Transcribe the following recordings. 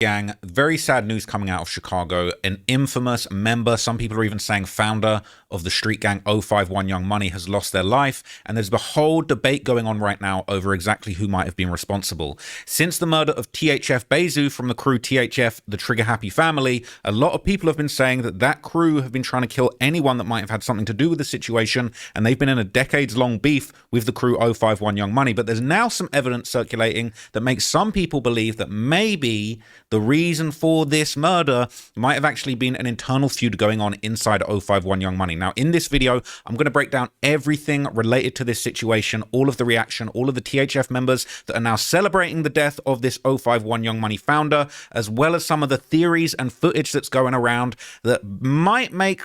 Gang, very sad news coming out of Chicago. An infamous member, some people are even saying founder of the street gang 051 Young Money, has lost their life. And there's a whole debate going on right now over exactly who might have been responsible. Since the murder of THF Bezu from the crew THF, the Trigger Happy family, a lot of people have been saying that that crew have been trying to kill anyone that might have had something to do with the situation. And they've been in a decades-long beef with the crew 051 Young Money. But there's now some evidence circulating that makes some people believe that maybe the reason for this murder might have actually been an internal feud going on inside 051 Young Money. Now, in this video, I'm going to break down everything related to this situation, all of the reaction, all of the THF members that are now celebrating the death of this 051 Young Money founder, as well as some of the theories and footage that's going around that might make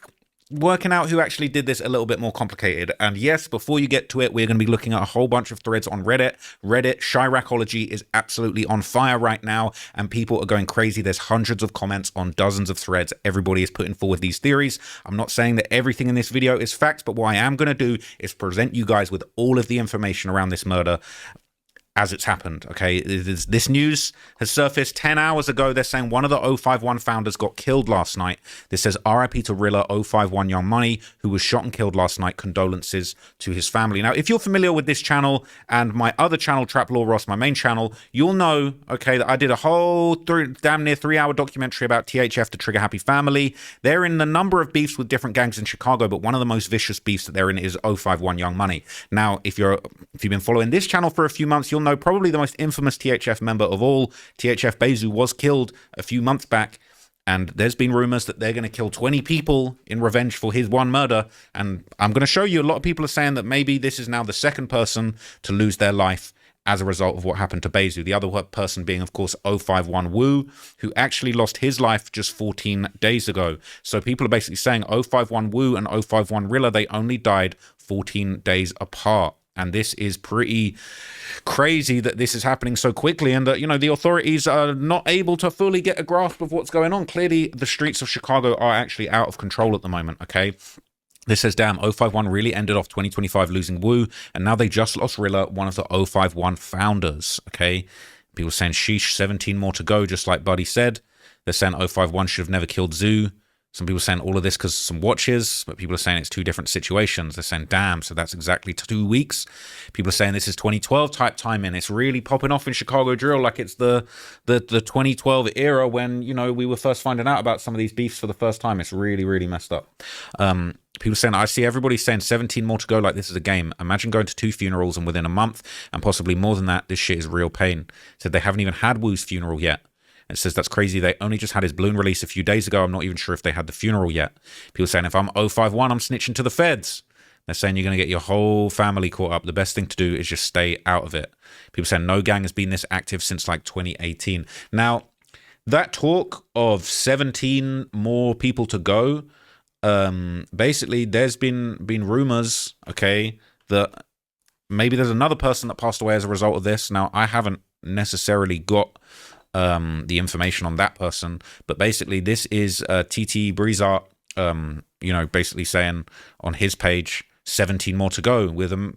working out who actually did this a little bit more complicated. And yes, before you get to it, we're going to be looking at a whole bunch of threads on Reddit. Chiracology is absolutely on fire right now, and people are going crazy. There's hundreds of comments on dozens of threads. Everybody is putting forward these theories. I'm not saying that everything in this video is facts, but what I am going to do is present you guys with all of the information around this murder as it's happened. Okay, this news has surfaced 10 hours ago. They're saying one of the 051 founders got killed last night. This says RIP to Rilla 051 Young Money, who was shot and killed last night. Condolences to his family. Now, if you're familiar with this channel and my other channel, Trap Law Ross, my main channel, you'll know, okay, that I did a whole damn near 3-hour documentary about THF, the Trigger Happy family. They're in a number of beefs with different gangs in Chicago, but one of the most vicious beefs that they're in is 051 Young Money. Now, if you've been following this channel for a few months, you'll know probably the most infamous THF member of all, THF Bezu, was killed a few months back, and there's been rumors that they're going to kill 20 people in revenge for his one murder. And I'm going to show you, a lot of people are saying that maybe this is now the second person to lose their life as a result of what happened to Bezu. The other person being, of course, 051 Wu, who actually lost his life just 14 days ago. So people are basically saying 051 Wu and 051 Rilla, they only died 14 days apart. And this is pretty crazy that this is happening so quickly, and that, you know, the authorities are not able to fully get a grasp of what's going on. Clearly, the streets of Chicago are actually out of control at the moment, okay? This says, damn, 051 really ended off 2025 losing Wu, and now they just lost Rilla, one of the 051 founders, okay? People saying, sheesh, 17 more to go, just like Buddy said. They're saying 051 should have never killed Zoo. Some people are saying all of this because of some watches, but people are saying it's two different situations. They're saying, damn, so that's exactly 2 weeks. People are saying this is 2012 type timing. It's really popping off in Chicago drill like it's the 2012 era when, you know, we were first finding out about some of these beefs for the first time. It's really, really messed up. People saying, I see everybody saying 17 more to go like this is a game. Imagine going to 2 funerals and within a month and possibly more than that, this shit is real pain. Said they haven't even had Wu's funeral yet. It says that's crazy. They only just had his balloon release a few days ago. I'm not even sure if they had the funeral yet. People saying if I'm 051, I'm snitching to the feds. They're saying you're going to get your whole family caught up. The best thing to do is just stay out of it. People saying no gang has been this active since like 2018. Now, that talk of 17 more people to go, basically there's been rumors, okay, that maybe there's another person that passed away as a result of this. Now, I haven't necessarily got the information on that person, but basically this is TT Breezart, you know, basically saying on his page 17 more to go with a,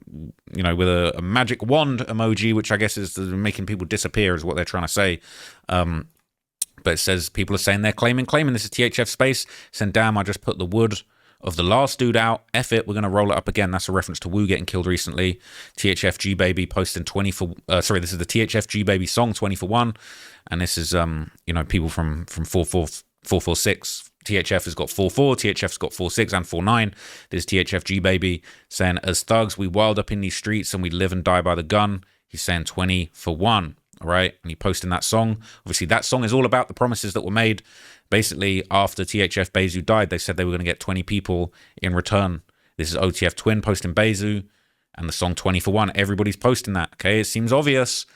you know, with a magic wand emoji, which I guess is making people disappear is what they're trying to say. But it says people are saying they're claiming this is THF space, saying damn, I just put the wood of the last dude out, F it, we're going to roll it up again. That's a reference to Wu getting killed recently. THF G Baby posting 20 for, sorry, this is the THF G Baby song 20 for 1. And this is, you know, people from 446. THF has got 44, THF's got 46 and 49. There's THF G Baby saying, as thugs, we wild up in these streets and we live and die by the gun. He's saying 20 for 1. All right. And he posted that song. Obviously, that song is all about the promises that were made. Basically, after THF Bezu died, they said they were going to get 20 people in return. This is OTF Twin posting Bezu and the song 20 for 1. Everybody's posting that. Okay. It seems obvious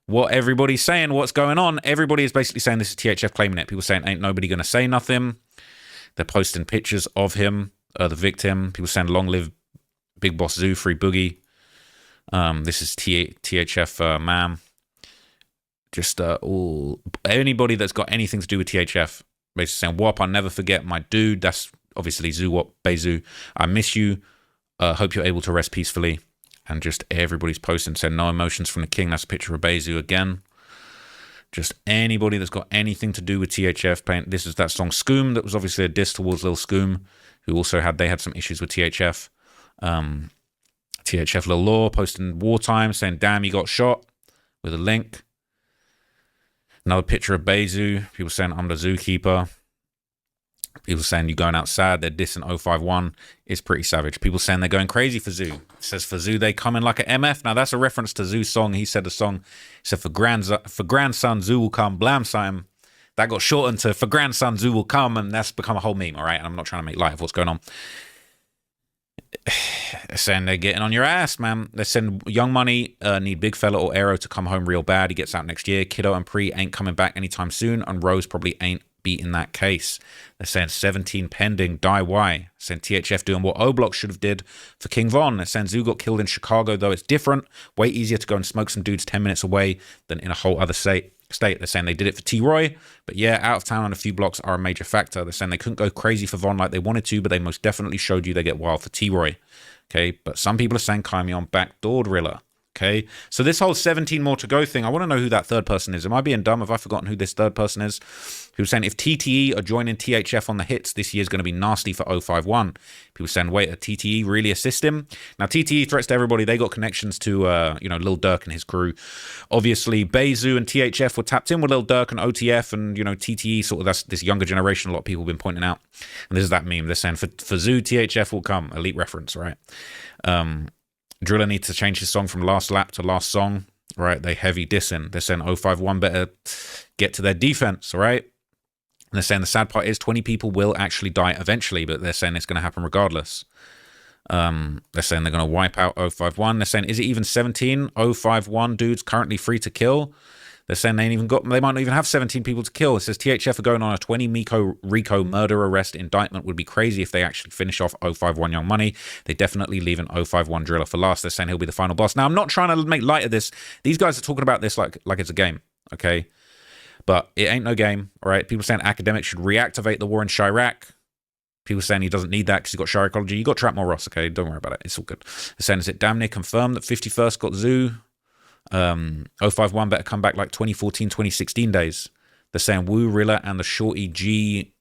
what everybody's saying, what's going on. Everybody is basically saying this is THF claiming it. People saying ain't nobody going to say nothing. They're posting pictures of him, the victim. People saying long live Big Boss Zoo, Free Boogie. This is THF Mam. Just all anybody that's got anything to do with THF, basically saying, "Wop, I'll never forget my dude." That's obviously Zoo Wop Bezu. I miss you. Hope you're able to rest peacefully. And just everybody's posting saying no emotions from the king. That's a picture of Bezu again. Just anybody that's got anything to do with THF playing. This is that song Scoom that was obviously a diss towards Lil Scoom, who also had some issues with THF. THF Lil Law posting Wartime saying, damn, he got shot, with a link. Another picture of Bezu. People saying, I'm the zookeeper. People saying you're going outside. They're dissing 051. It's pretty savage. People saying they're going crazy for Zoo. It says for Zoo they come in like an MF. Now that's a reference to Zoo's song. He said the song. He said for grandson Zoo will come. Blam time. That got shortened to for grandson Zoo will come, and that's become a whole meme. All right, and I'm not trying to make light of what's going on. They're saying they're getting on your ass, man. They're saying Young Money need Big Fella or Aero to come home real bad. He gets out next year. Kiddo and Pre ain't coming back anytime soon, and Rose probably ain't beating that case. They're saying 17 pending. Die why? They're saying THF doing what O-Block should have did for King Von. They're saying Zoo got killed in Chicago, though it's different. Way easier to go and smoke some dudes 10 minutes away than in a whole other state. They're saying they did it for T-Roy, but yeah, out of town and a few blocks are a major factor. They're saying they couldn't go crazy for Von like they wanted to, but they most definitely showed you they get wild for T-Roy. Okay, but some people are saying Kymion backdoored Rilla. Okay, so this whole 17 more to go thing, I want to know who that third person is. Am I being dumb? Have I forgotten who this third person is? Who's saying if TTE are joining THF on the hits, this year's going to be nasty for 051. People saying, wait, a TTE really assist him? Now, TTE threats to everybody. They got connections to, Lil Durk and his crew. Obviously, Bezu and THF were tapped in with Lil Durk and OTF, and, TTE, sort of that's this younger generation, a lot of people have been pointing out. And this is that meme. They're saying for Zoo, THF will come. Elite reference, right? Driller needs to change his song from last lap to last song, right? They heavy dissing. They're saying 051 better get to their defense, all right? And they're saying the sad part is 20 people will actually die eventually, but they're saying it's going to happen regardless. They're saying they're going to wipe out 051. They're saying, is it even 17 051 dudes currently free to kill? They're saying they might not even have 17 people to kill. It says THF are going on a 20 Rico murder arrest indictment. Would be crazy if they actually finish off 051 Young Money. They definitely leaving 051 Driller for last. They're saying he'll be the final boss. Now, I'm not trying to make light of this. These guys are talking about this like it's a game, okay? But it ain't no game, all right? People saying Academic should reactivate the war in Chirac. People saying he doesn't need that because he's got Chiracology. You got Trapmore Ross, okay? Don't worry about it. It's all good. They're saying, is it damn near confirmed that 51st got Zoo? 051 better come back like 2014, 2016 days. They're saying Woo, Rilla, and the Shorty G.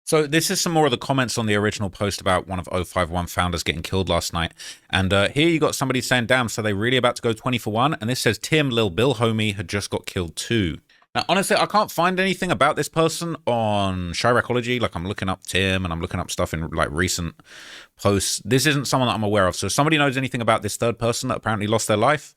So this is some more of the comments on the original post about one of 051 founders getting killed last night. And here you got somebody saying, damn, so they really about to go 20 for 1. And this says Tim, Lil Bill homie, had just got killed too. Now, honestly, I can't find anything about this person on Chiracology. Like, I'm looking up Tim and I'm looking up stuff in like recent posts. This isn't someone that I'm aware of. So if somebody knows anything about this third person that apparently lost their life,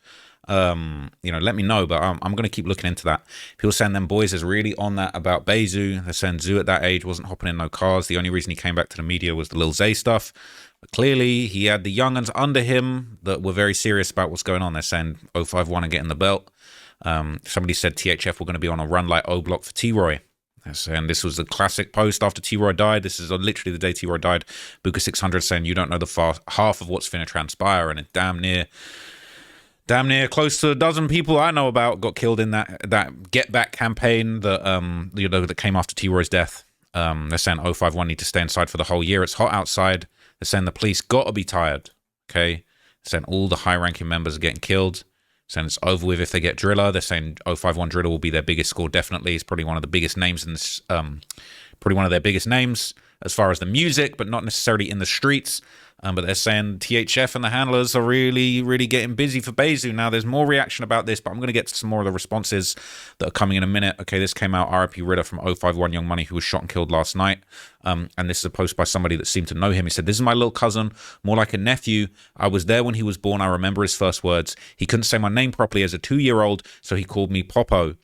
let me know. But I'm going to keep looking into that. People saying them boys is really on that about Bezu. They're saying Zoo at that age wasn't hopping in no cars. The only reason he came back to the media was the Lil Zay stuff. But clearly, he had the young'uns under him that were very serious about what's going on. They're saying 051 and getting the belt. Somebody said THF were going to be on a run like O-Block for T-Roy. And this was the classic post after T-Roy died. This is literally the day T-Roy died. Buka 600 saying, you don't know the half of what's finna transpire. And it damn near close to a dozen people I know about got killed in that get back campaign that that came after T-Roy's death. They're saying 051 need to stay inside for the whole year. It's hot outside. They're saying the police got to be tired. Okay. They're saying all the high-ranking members are getting killed. Saying it's over with if they get Driller. They're saying 051 Driller will be their biggest score, definitely. It's probably one of the biggest names in this, probably one of their biggest names as far as the music, but not necessarily in the streets. But they're saying THF and the handlers are really, really getting busy for Bezu. Now, there's more reaction about this, but I'm going to get to some more of the responses that are coming in a minute. Okay, this came out, RIP Ritter from 051 Young Money, who was shot and killed last night. And this is a post by somebody that seemed to know him. He said, this is my little cousin, more like a nephew. I was there when he was born. I remember his first words. He couldn't say my name properly as a 2-year-old, so he called me Popo.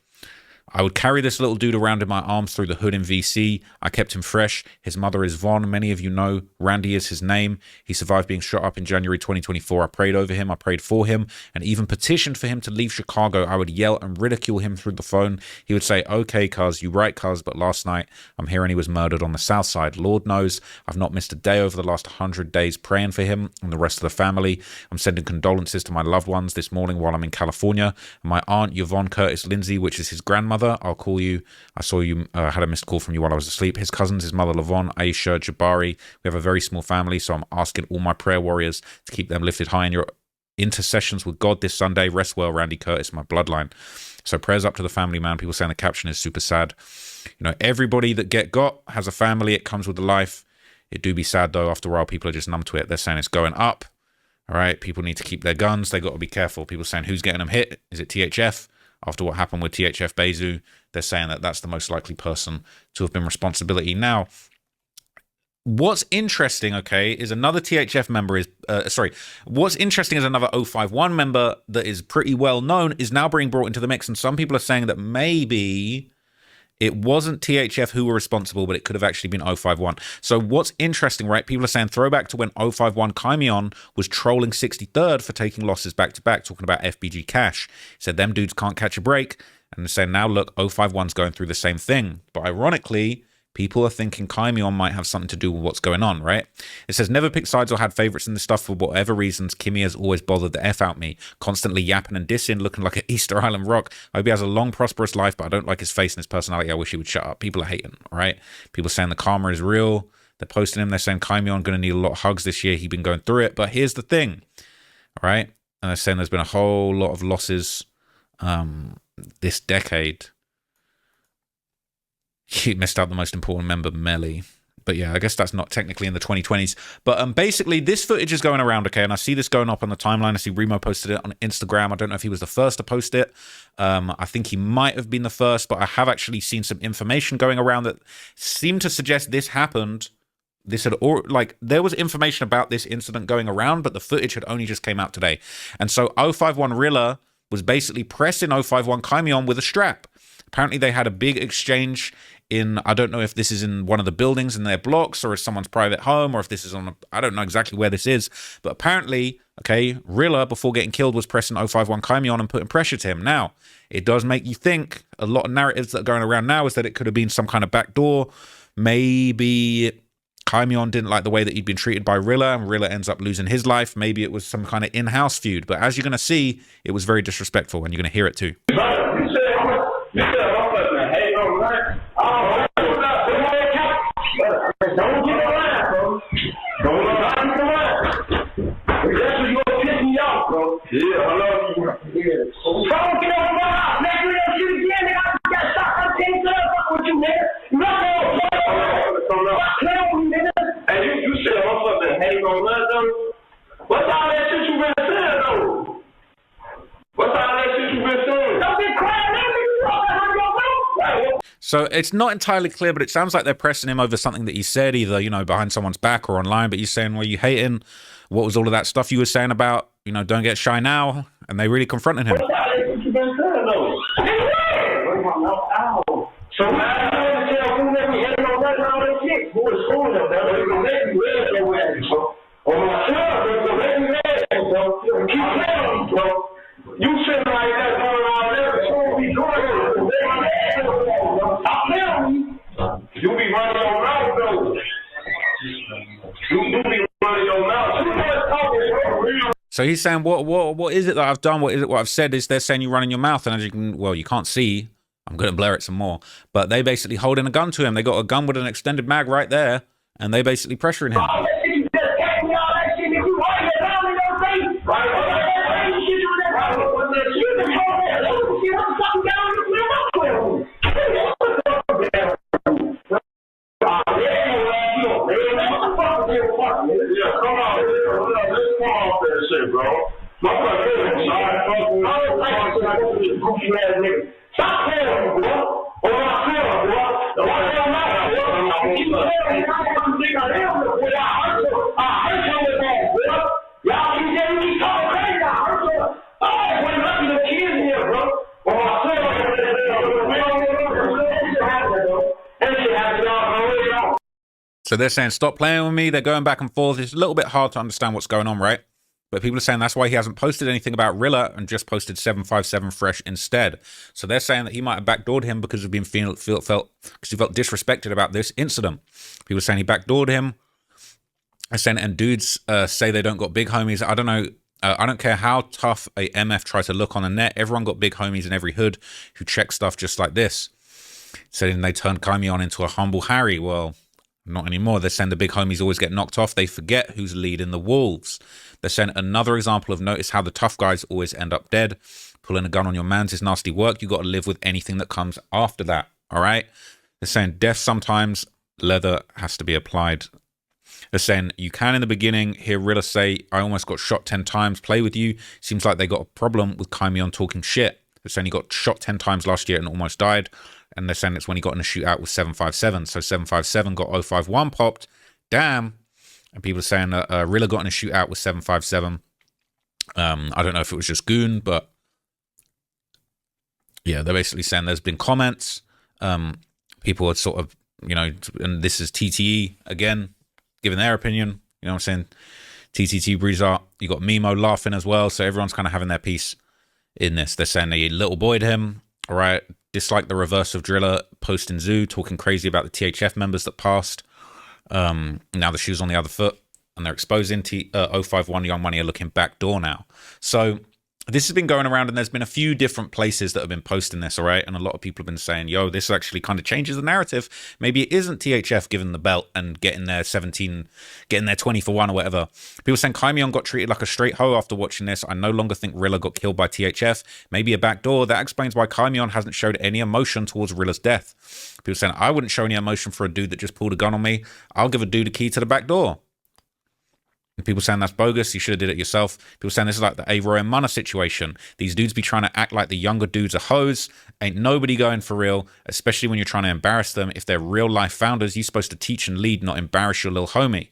I would carry this little dude around in my arms through the hood in VC. I kept him fresh. His mother is Von. Many of you know. Randy is his name. He survived being shot up in January 2024. I prayed over him. I prayed for him and even petitioned for him to leave Chicago. I would yell and ridicule him through the phone. He would say, okay, cuz, you right, cuz, but last night I'm hearing he was murdered on the south side. Lord knows I've not missed a day over the last 100 days praying for him and the rest of the family. I'm sending condolences to my loved ones this morning while I'm in California. And my aunt, Yvonne Curtis Lindsay, which is his grandmother, I'll call you. I saw you had a missed call from you while I was asleep. His cousins, his mother, Lavon, Aisha, Jabari. We have a very small family, so I'm asking all my prayer warriors to keep them lifted high in your intercessions with God this Sunday. Rest well, Randy Curtis, my bloodline. So prayers up to the family, man. People saying the caption is super sad. You know, everybody that got has a family. It comes with the life. It do be sad, though. After a while, people are just numb to it. They're saying it's going up. All right, people need to keep their guns. They got to be careful. People saying who's getting them hit? Is it THF? After what happened with THF Bezu, they're saying that that's the most likely person to have been responsibility. Now, what's interesting, okay, is another THF member is, what's interesting is another 051 member that is pretty well known is now being brought into the mix. And some people are saying that maybe it wasn't THF who were responsible, but it could have actually been 051. So what's interesting, right? People are saying throwback to when 051 Kymion was trolling 63rd for taking losses back to back, talking about FBG Cash. He said them dudes can't catch a break. And they're saying now, look, 051's going through the same thing. But ironically, people are thinking Kymion might have something to do with what's going on, right? It says, never picked sides or had favorites in this stuff for whatever reasons. Kimmy has always bothered the F out me, constantly yapping and dissing, looking like an Easter Island rock. I hope he has a long, prosperous life, but I don't like his face and his personality. I wish he would shut up. People are hating, right? People saying the karma is real. They're posting him. They're saying Kymion going to need a lot of hugs this year. He's been going through it. But here's the thing, all right? And they're saying there's been a whole lot of losses this decade. He missed out the most important member, Melly. But yeah, I guess that's not technically in the 2020s. But basically, this footage is going around, okay? And I see this going up on the timeline. I see Remo posted it on Instagram. I don't know if he was the first to post it. I think he might have been the first, but I have actually seen some information going around that seemed to suggest this happened. This had, or like, there was information about this incident going around, but the footage had only just came out today. And so 051 Rilla was basically pressing 051 Kymion with a strap. Apparently, they had a big exchange in, I don't know if this is in one of the buildings in their blocks or is someone's private home or if this is on, I don't know exactly where this is. But apparently, okay, Rilla, before getting killed, was pressing 051 Kymion and putting pressure to him. Now, it does make you think, a lot of narratives that are going around now is that it could have been some kind of backdoor. Maybe Kymion didn't like the way that he'd been treated by Rilla and Rilla ends up losing his life. Maybe it was some kind of in-house feud. But as you're going to see, it was very disrespectful and you're going to hear it too. Don't get around, bro. Don't get around. That's what you're pissing me off, bro. Yeah, I love you. Yeah. Don't get over my house, man. You don't shoot again, nigga. I got shot. I'm taking it up with you, nigga. You not gonna play with me, nigga. Hey, you said motherfucker hate on us, though. What's all that shit you been saying, though? What's all that shit you been saying? Don't get quiet, nigga. You talking on your mouth? So it's not entirely clear, but it sounds like they're pressing him over something that he said, either, you know, behind someone's back or online. But he's saying, well, you hating? What was all of that stuff you were saying about, you know, don't get shy now? And they really confronted him. So now you want to tell who that we had no right all that shit? Who is fooling them? They're going to let you read your ass, bro. On my son, they're going to let you read, bro. Keep playing on me, bro. You sitting like that going on there, so we doing it. Stop playing on me. You be running your mouth, though. You be running your mouth. You know talking, so he's saying, what is it that I've done? What is it what I've said? Is they're saying you running your mouth, and as you can, well, you can't see. I'm going to blur it some more. But they basically holding a gun to him. They got a gun with an extended mag right there, and they basically pressuring him. All that shit, you just catch me all that shit, if you want it down in your face. Right. Stop playing with me, bro. Or my son, bro. Why am I not? You telling me I hurt you with that, bro. Y'all keep telling me talking crazy. I hurt you. Oh, when I see the kids here, bro. Or my son, so they're saying, stop playing with me. They're going back and forth. It's a little bit hard to understand what's going on, right? But people are saying that's why he hasn't posted anything about Rilla and just posted 757 Fresh instead. So they're saying that he might have backdoored him because of being felt disrespected about this incident. People are saying he backdoored him. And dudes say they don't got big homies. I don't know. I don't care how tough a MF tries to look on the net. Everyone got big homies in every hood who check stuff just like this. Saying they turned Kymion into a humble Harry. Well, Not anymore. They're saying the big homies always get knocked off. They forget who's leading the wolves. They're saying another example of notice how the tough guys always end up dead. Pulling a gun on your mans is nasty work. You got to live with anything that comes after that. All right. They're saying death sometimes, leather has to be applied. They're saying you can in the beginning hear Rilla say, I almost got shot 10 times, play with you. Seems like they got a problem with Kaimion talking shit. They're saying he got shot 10 times last year and almost died. And they're saying it's when he got in a shootout with 757. So 757 got 051 popped. Damn. And people are saying that Rilla got in a shootout with 757. I don't know if it was just Goon, but yeah, they're basically saying there's been comments. People are sort of, you know, and this is TTE again, giving their opinion. You know what I'm saying? TTT Breezer. You got Mimo laughing as well. So everyone's kind of having their piece in this. They're saying they little boyed him. All right. Dislike the reverse of Driller posting Zoo, talking crazy about the THF members that passed. Now the shoe's on the other foot, and they're exposing 051 Young Money are looking backdoor now. So this has been going around, and there's been a few different places that have been posting this, all right? And a lot of people have been saying, yo, this actually kind of changes the narrative. Maybe it isn't THF giving the belt and getting their 20 for 1 or whatever. People saying Kaimion got treated like a straight hoe after watching this. I no longer think Rilla got killed by THF. Maybe a backdoor. That explains why Kaimion hasn't showed any emotion towards Rilla's death. People saying, I wouldn't show any emotion for a dude that just pulled a gun on me. I'll give a dude a key to the back door. And people saying that's bogus. You should have did it yourself. People saying this is like the Avery and Munna situation. These dudes be trying to act like the younger dudes are hoes. Ain't nobody going for real, especially when you're trying to embarrass them. If they're real life founders, you're supposed to teach and lead, not embarrass your little homie.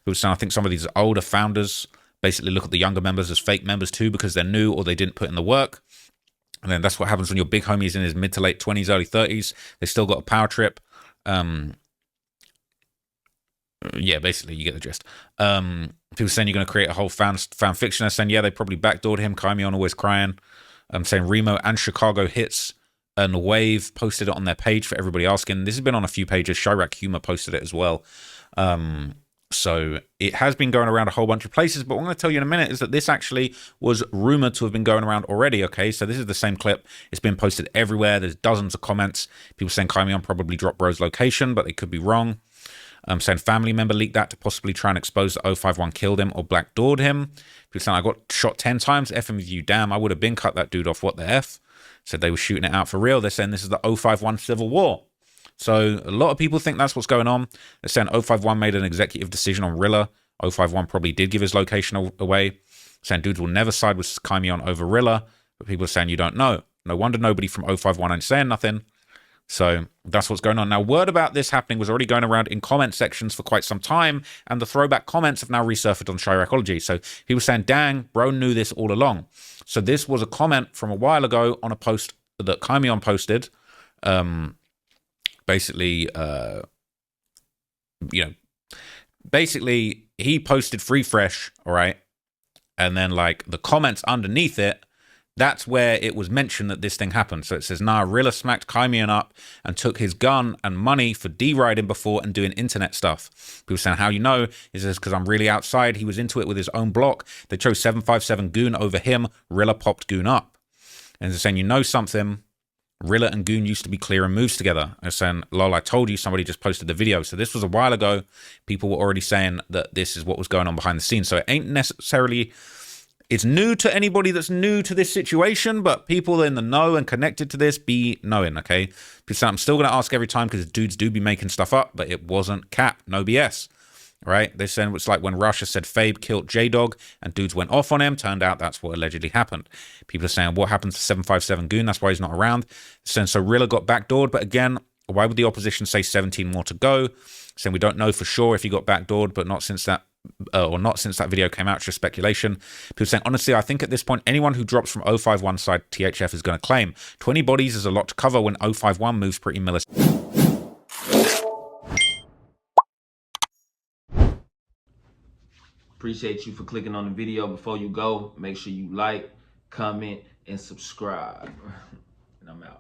People saying I think some of these older founders basically look at the younger members as fake members too because they're new or they didn't put in the work. And then that's what happens when your big homie's in his mid to late 20s, early 30s. They still got a power trip. Yeah, basically, you get the gist. People saying you're going to create a whole fan fiction. They're saying, yeah, they probably backdoored him. Kaimion always crying. Saying Remo and Chicago hits and the Wave posted it on their page for everybody asking. This has been on a few pages. Chirac Humor posted it as well. So it has been going around a whole bunch of places. But what I'm going to tell you in a minute is that this actually was rumored to have been going around already. Okay, so this is the same clip. It's been posted everywhere. There's dozens of comments. People saying Kaimion probably dropped Bro's location, but they could be wrong. Saying family member leaked that to possibly try and expose that 051 killed him or backdoored him. People saying I got shot 10 times. Effing with you, damn, I would have been cut that dude off. What the F? Said they were shooting it out for real. They're saying this is the 051 Civil War. So a lot of people think that's what's going on. They're saying 051 made an executive decision on Rilla. 051 probably did give his location away. Saying dudes will never side with Kaimion over Rilla. But people are saying you don't know. No wonder nobody from 051 ain't saying nothing. So that's what's going on. Now, word about this happening was already going around in comment sections for quite some time, and the throwback comments have now resurfaced on Chiracology. So he was saying, dang, bro knew this all along. So this was a comment from a while ago on a post that Kaimion posted. Basically, he posted Free Fresh, all right? And then, like, the comments underneath it, that's where it was mentioned that this thing happened. So it says, nah, Rilla smacked Kaimion up and took his gun and money for D-riding before and doing internet stuff. People saying, how you know? He says, because I'm really outside. He was into it with his own block. They chose 757 Goon over him. Rilla popped Goon up. And they're saying, you know something? Rilla and Goon used to be clearing moves together. They're saying, lol, I told you, somebody just posted the video. So this was a while ago. People were already saying that this is what was going on behind the scenes. So it ain't necessarily... It's new to anybody that's new to this situation, but people in the know and connected to this be knowing, okay? Because I'm still going to ask every time because dudes do be making stuff up, but it wasn't cap, no BS, right? They're saying it's like when Russia said Fabe killed J-Dog and dudes went off on him. Turned out that's what allegedly happened. People are saying, what happened to 757 Goon? That's why he's not around. Saying, so Rilla got backdoored, but again, why would the opposition say 17 more to go? Saying we don't know for sure if he got backdoored, but not since that video came out. It's just speculation. People saying, honestly, I think at this point, anyone who drops from 051 side THF is going to claim. 20 bodies is a lot to cover when 051 moves pretty militant. Appreciate you for clicking on the video. Before you go, make sure you like, comment, and subscribe. And I'm out.